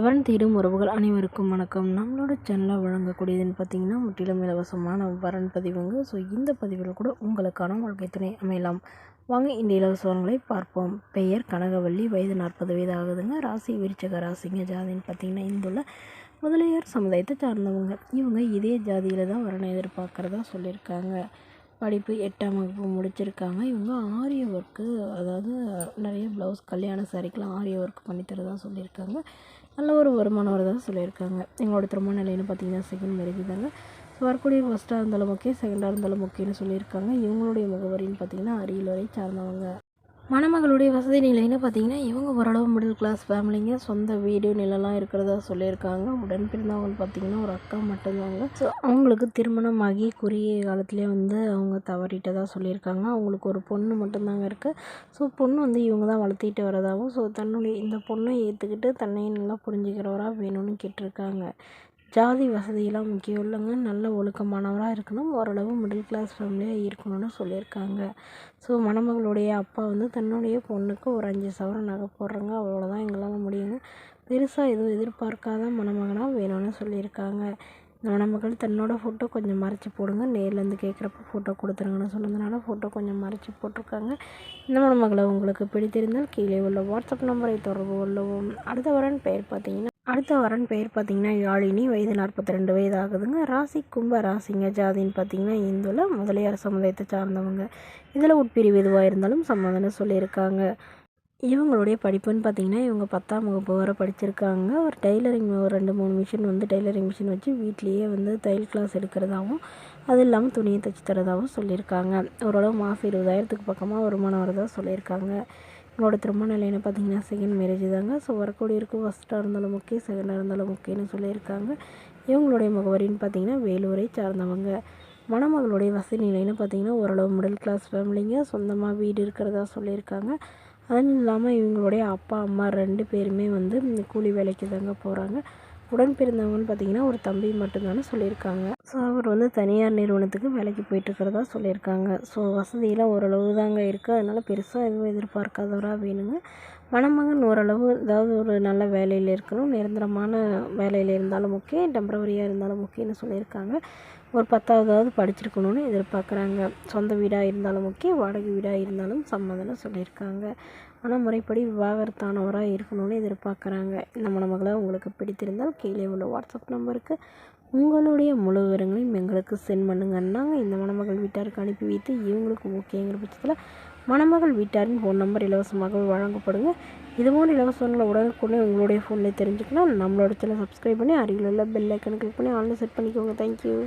வரன் தேடும் உறவுகள் அனைவருக்கும் வணக்கம். நம்மளோட சேனலில் வழங்கக்கூடியதுன்னு பார்த்தீங்கன்னா முற்றிலும் இலவசமான வரன் பதிவுங்க. இந்த பதிவில் கூட உங்களுக்கான வாழ்க்கை துணை அமையலாம். வாங்க இந்த இலவச வரன்களை பார்ப்போம். பெயர் கனகவள்ளி, வயது 40 வயது ஆகுதுங்க. ராசி விருச்சிக ராசிங்க. ஜாதின்னு பார்த்தீங்கன்னா இந்துள்ள முதலியார் சமுதாயத்தை சார்ந்தவங்க. இவங்க இதே ஜாதியில் தான் வரனை எதிர்பார்க்குறதா சொல்லியிருக்காங்க. படிப்பு 8ஆம் வகுப்பு முடிச்சிருக்காங்க. இவங்க ஆரிய ஒர்க்கு, அதாவது நிறைய ப்ளவுஸ், கல்யாண சாரிக்கெலாம் ஆரிய ஒர்க் பண்ணித்தரதா சொல்லியிருக்காங்க. நல்ல ஒரு வருமானம் வரதாக சொல்லியிருக்காங்க. எங்களோட திருமண நிலைன்னு பார்த்தீங்கன்னா செகண்ட் மேரேஜ் தாங்க. வரக்கூடிய ஃபஸ்ட்டாக இருந்தாலும் ஓகே, செகண்டாக இருந்தாலும் ஓகேன்னு சொல்லியிருக்காங்க. இவங்களுடைய முகவரின்னு பார்த்தீங்கன்னா அரியலூரை சார்ந்தவங்க. மணமகளுடைய வசதி நிலைன்னு பார்த்தீங்கன்னா இவங்க ஓரளவு மிடில் கிளாஸ் ஃபேமிலிங்க. சொந்த வீடு நிலம்லாம் இருக்கிறதா சொல்லியிருக்காங்க. உடன் பிறந்தவங்கன்னு பார்த்தீங்கன்னா ஒரு அக்கா மட்டும்தாங்க. அவங்களுக்கு திருமணம் ஆகி குறுகிய காலத்துலேயே அவங்க தவறிட்டதாக சொல்லியிருக்காங்க. அவங்களுக்கு ஒரு பொண்ணு மட்டும்தாங்க இருக்குது. பொண்ணு இவங்க தான் வளர்த்திட்டு வரதாகவும், தன்னுடைய இந்த பொண்ணை ஏற்றுக்கிட்டு தன்னையும் நல்லா புரிஞ்சுக்கிறவராக வேணும்னு கேட்டிருக்காங்க. ஜாதி வசதியெல்லாம் முக்கியம் இல்லைங்க. நல்ல ஒழுக்கமானவராக இருக்கணும். ஓரளவு மிடில் கிளாஸ் ஃபேமிலியாக இருக்கணும்னு சொல்லியிருக்காங்க. மணமகளுடைய அப்பா தன்னுடைய பொண்ணுக்கு ஒரு 5 சவரன் நகை போடுறாங்க. அவ்வளோதான் எங்களால் முடியுங்க. பெருசாக எதுவும் எதிர்பார்க்காத மணமகனாக வேணும்னு சொல்லியிருக்காங்க. இந்த மணமகள் தன்னோட ஃபோட்டோ கொஞ்சம் மறைச்சி போடுங்க, நேர்லேருந்து கேட்குறப்ப ஃபோட்டோ கொடுத்துருங்கன்னு சொன்னதுனால ஃபோட்டோ கொஞ்சம் மறைச்சி போட்டிருக்காங்க. இந்த மணமகளை உங்களுக்கு பிடித்திருந்தால் கீழே உள்ள வாட்ஸ்அப் நம்பரை தொடர்பு கொள்ளவும். அடுத்த வரன் பெயர் பார்த்தீங்கன்னா யாழினி, வயது 42 வயது ஆகுதுங்க. ராசி கும்ப ராசிங்க. ஜாதின்னு பார்த்தீங்கன்னா இந்துல முதலியார் சமுதாயத்தை சார்ந்தவங்க. இதில் உட்பிரிவு எதுவாக இருந்தாலும் சம்மதம்னு சொல்லியிருக்காங்க. இவங்களுடைய படிப்புன்னு பார்த்தீங்கன்னா இவங்க 10ஆம் வகுப்பு வரை படிச்சிருக்காங்க. ஒரு டைலரிங் ஒரு 2-3 மிஷின் டைலரிங் மிஷின் வச்சு வீட்லேயே தையல் கிளாஸ் எடுக்கிறதாகவும், அது இல்லாமல் துணியை தைச்சி தரதாகவும் சொல்லியிருக்காங்க. ஓரளவு மாதம் 20,000க்கு பக்கமாக வருமானம் வரதாக சொல்லியிருக்காங்க. என்னோட திருமண நிலைன்னு பார்த்தீங்கன்னா செகண்ட் மேரேஜ் தாங்க. வரக்கூடியவருக்கு ஃபஸ்ட்டாக இருந்தாலும் ஓகே, செகண்டாக இருந்தாலும் ஓகேன்னு சொல்லியிருக்காங்க. இவங்களுடைய முகவரின்னு பார்த்தீங்கன்னா வேலூரை சார்ந்தவங்க. மணமகளுடைய வசதி நிலைன்னு பார்த்தீங்கன்னா ஓரளவு மிடில் கிளாஸ் ஃபேமிலிங்க. சொந்தமாக வீடு இருக்கிறதா சொல்லியிருக்காங்க. அதுவும் இல்லாமல் இவங்களுடைய அப்பா அம்மா 2 பேருமே இந்த கூலி வேலைக்கு தாங்க போகிறாங்க. உடன் பிறந்தவங்கன்னு பார்த்தீங்கன்னா ஒரு தம்பி மட்டும்தானே சொல்லியிருக்காங்க. அவர் தனியார் நிறுவனத்துக்கு வேலைக்கு போயிட்டுருக்கிறதா சொல்லியிருக்காங்க. வசதியெல்லாம் ஓரளவு தாங்க இருக்குது. அதனால் பெருசாக எதுவும் எதிர்பார்க்காதவராக வேணுங்க. மணமகன் ஓரளவு ஏதாவது ஒரு நல்ல வேலையில் இருக்கணும். நிரந்தரமான வேலையில் இருந்தாலும் ஓகே, டெம்பரவரியாக இருந்தாலும் ஓகேன்னு சொல்லியிருக்காங்க. ஒரு 10ஆவது படிச்சிருக்கணும்னு எதிர்பார்க்குறாங்க. சொந்த வீடாக இருந்தாலும் ஓகே, வாடகை வீடாக இருந்தாலும் சம்மதம்னு சொல்லியிருக்காங்க. ஆனால் முறைப்படி விவாகரத்தானவராக இருக்கணும்னு எதிர்பார்க்குறாங்க. இந்த மணமகளை உங்களுக்கு பிடித்திருந்தால் கீழே உள்ள வாட்ஸ்அப் நம்பருக்கு உங்களுடைய முழு விவரங்களையும் எங்களுக்கு சென்ட் பண்ணுங்கன்னாங்க இந்த மணமகள் வீட்டாருக்கு அனுப்பி வைத்து இவங்களுக்கு ஓகேங்கிற பட்சத்தில் மணமகள் வீட்டாரின் ஃபோன் நம்பர் இலவசமாக வழங்கப்படுங்க. இதுபோன்ற இலவசங்களை உடனுக்குடனே உங்களுடைய ஃபோனில் தெரிஞ்சுக்கலாம். நம்மளோட சேனல் சப்ஸ்கிரைப் பண்ணி அருகில் உள்ள பெல் ஐக்கனை கிளிக் பண்ணி ஆன்லைன் செட் பண்ணிக்கோங்க. தேங்க்யூ.